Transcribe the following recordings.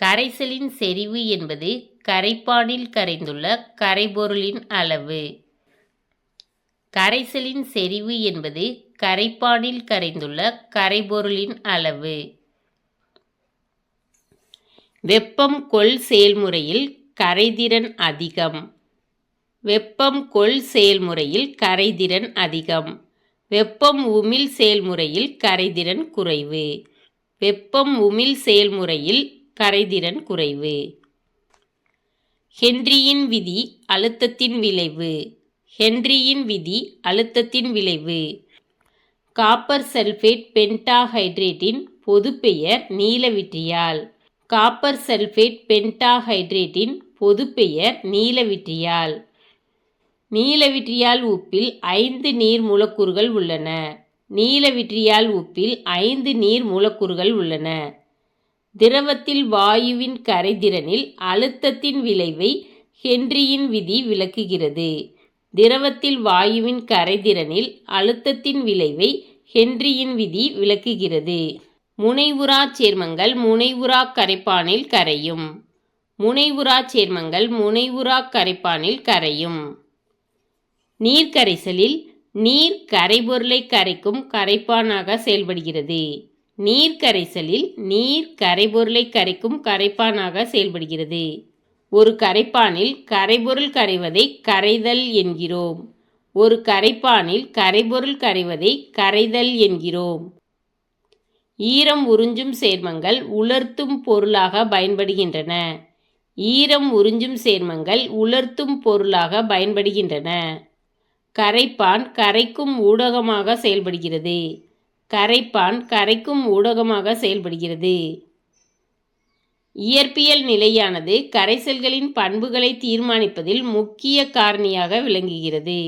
கரைசலின் செறிவு என்பது கரைப்பானில் கரைந்துள்ள கரைபொருளின் அளவு. கரைசலின் செறிவு என்பது கரைப்பானில் கரைந்துள்ள கரைபொருளின் அளவு. வெப்பம் கொள் செயல்முறையில் கரைதிறன் அதிகம். வெப்பம் கொள் செயல்முறையில் கரைதிறன் அதிகம். வெப்பம் உமிழ் செயல்முறையில் கரைதிறன் குறைவு. வெப்பம் உமிழ் செயல்முறையில் கரைதிறன் குறைவு. ஹென்றியின் விதி அழுத்தத்தின் விளைவு. ஹென்றியின் விதி அழுத்தத்தின் விளைவு. காப்பர் சல்பேட் பென்டாஹைட்ரேட்டின் பொதுப்பெயர் நீலவிட்ரியால். காப்பர் சல்பேட் பென்டாஹைட்ரேட்டின் பொதுப்பெயர் நீலவிட்ரியால். நீலவிட்ரியால் உப்பில் 5 நீர் மூலக்கூறுகள் உள்ளன. நீலவிட்ரியால் உப்பில் 5 நீர் மூலக்கூறுகள் உள்ளன. திரவத்தில் வாயுவின் கரைதிறனில் அழுத்தத்தின் விளைவை ஹென்றியின் விதி விளக்குகிறது. திரவத்தில் வாயுவின் கரைதிறனில் அழுத்தத்தின் விளைவை ஹென்றியின் விதி விளக்குகிறது. முனைவுறா சேர்மங்கள் முனைவுறா கரைப்பானில் கரையும். முனைவுறா சேர்மங்கள் முனைவுறா கரைப்பானில் கரையும். நீர்க்கரைசலில் நீர் கரைபொருளை கரைக்கும் கரைப்பானாக செயல்படுகிறது. நீர்க்கரைசலில் நீர் கரைபொருளை கரைக்கும் கரைப்பானாக செயல்படுகிறது. ஒரு கரைப்பானில் கரைபொருள் கரைவதை கரைதல் என்கிறோம். ஒரு கரைப்பானில் கரைபொருள் கரைவதை கரைதல் என்கிறோம். ஈரம் உறிஞ்சும் சேர்மங்கள் உலர்த்தும் பொருளாக பயன்படுகின்றன. ஈரம் உறிஞ்சும் சேர்மங்கள் உலர்த்தும் பொருளாக பயன்படுகின்றன. கரைப்பான் கரைக்கும் ஊடகமாக செயல்படுகிறது. கரைப்பான் கரைக்கும் ஊடகமாக செயல்படுகிறது. இயற்பியல் நிலையானது கரைசல்களின் பண்புகளை தீர்மானிப்பதில் முக்கிய காரணியாக விளங்குகிறது.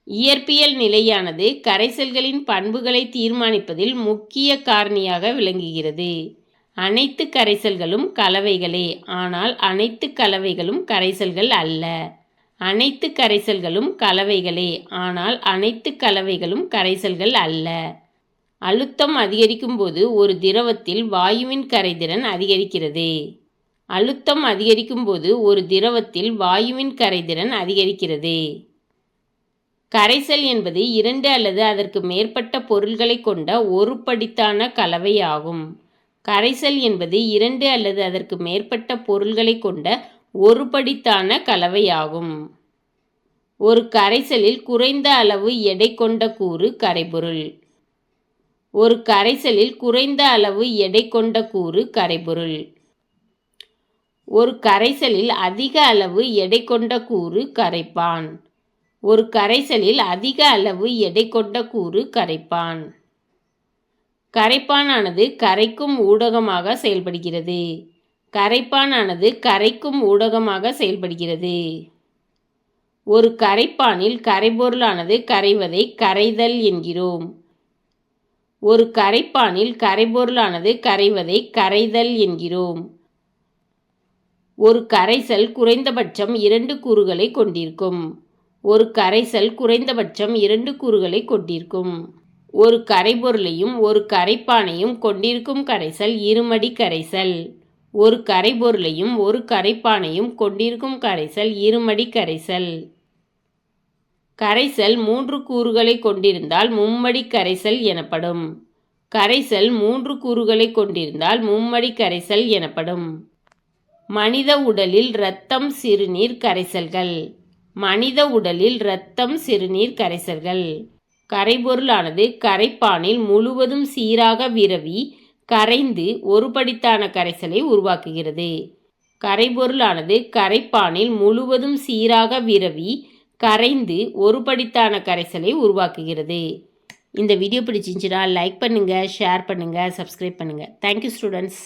இயற்பியல் நிலையானது கரைசல்களின் பண்புகளை தீர்மானிப்பதில் முக்கிய காரணியாக விளங்குகிறது. அனைத்து கரைசல்களும் கலவைகளே, ஆனால் அனைத்து கலவைகளும் கரைசல்கள் அல்ல. அனைத்து கரைசல்களும் கலவைகளே, ஆனால் அனைத்து கலவைகளும் கரைசல்கள் அல்ல. அழுத்தம் அதிகரிக்கும் போது ஒரு திரவத்தில் வாயுவின் கரைதிறன் அதிகரிக்கிறது. அழுத்தம் அதிகரிக்கும் போது ஒரு திரவத்தில் வாயுவின் கரைதிறன் அதிகரிக்கிறது. கரைசல் என்பது 2 அல்லது அதற்கு மேற்பட்ட பொருள்களை கொண்ட ஒருபடித்தான கலவையாகும். கரைசல் என்பது 2 அல்லது அதற்கு மேற்பட்ட பொருள்களை கொண்ட ஒருபடித்தான கலவையாகும். ஒரு கரைசலில் குறைந்த அளவு எடை கொண்ட கூறு கரைபொருள். ஒரு கரைசலில் குறைந்த அளவு எடை கொண்ட கூறு கரைபொருள். ஒரு கரைசலில் அதிக அளவு எடை கொண்ட கூறு கரைப்பான். ஒரு கரைசலில் அதிக அளவு எடை கொண்ட கூறு கரைப்பான். கரைப்பானானது கரைக்கும் ஊடகமாக செயல்படுகிறது. கரைப்பானானது கரைக்கும் ஊடகமாக செயல்படுகிறது. ஒரு கரைப்பானில் கரைபொருளானது கரைவதை கரைதல் என்கிறோம். ஒரு கரைப்பானில் கரைபொருளானது கரைவதை கரைதல் என்கிறோம். ஒரு கரைசல் குறைந்தபட்சம் 2 கூறுகளை கொண்டிருக்கும். ஒரு கரைசல் குறைந்தபட்சம் 2 கூறுகளை கொண்டிருக்கும். ஒரு கரைபொருளையும் ஒரு கரைப்பானையும் கொண்டிருக்கும் கரைசல் இருமடி கரைசல். ஒரு கரைபொருளையும் ஒரு கரைப்பானையும் கொண்டிருக்கும் கரைசல் இருமடி கரைசல். கரைசல் 3 கூறுகளை கொண்டிருந்தால் மும்மடி கரைசல் எனப்படும். கரைசல் 3 கூறுகளை கொண்டிருந்தால் மும்மடி கரைசல் எனப்படும். மனித உடலில் இரத்தம் சிறுநீர் கரைசல்கள். மனித உடலில் இரத்தம் சிறுநீர் கரைசல்கள். கரைபொருளானது கரைப்பானில் முழுவதும் சீராக விரவி கரைந்து ஒருபடித்தான கரைசலை உருவாக்குகிறது. கரைபொருளானது கரைப்பானில் முழுவதும் சீராக விரவி கரைந்து ஒருபடித்தான கரைசலை உருவாக்குகிறது. இந்த வீடியோ பிடிச்சிருந்துச்சுன்னா லைக் பண்ணுங்கள், ஷேர் பண்ணுங்கள், சப்ஸ்கிரைப் பண்ணுங்கள். Thank you students.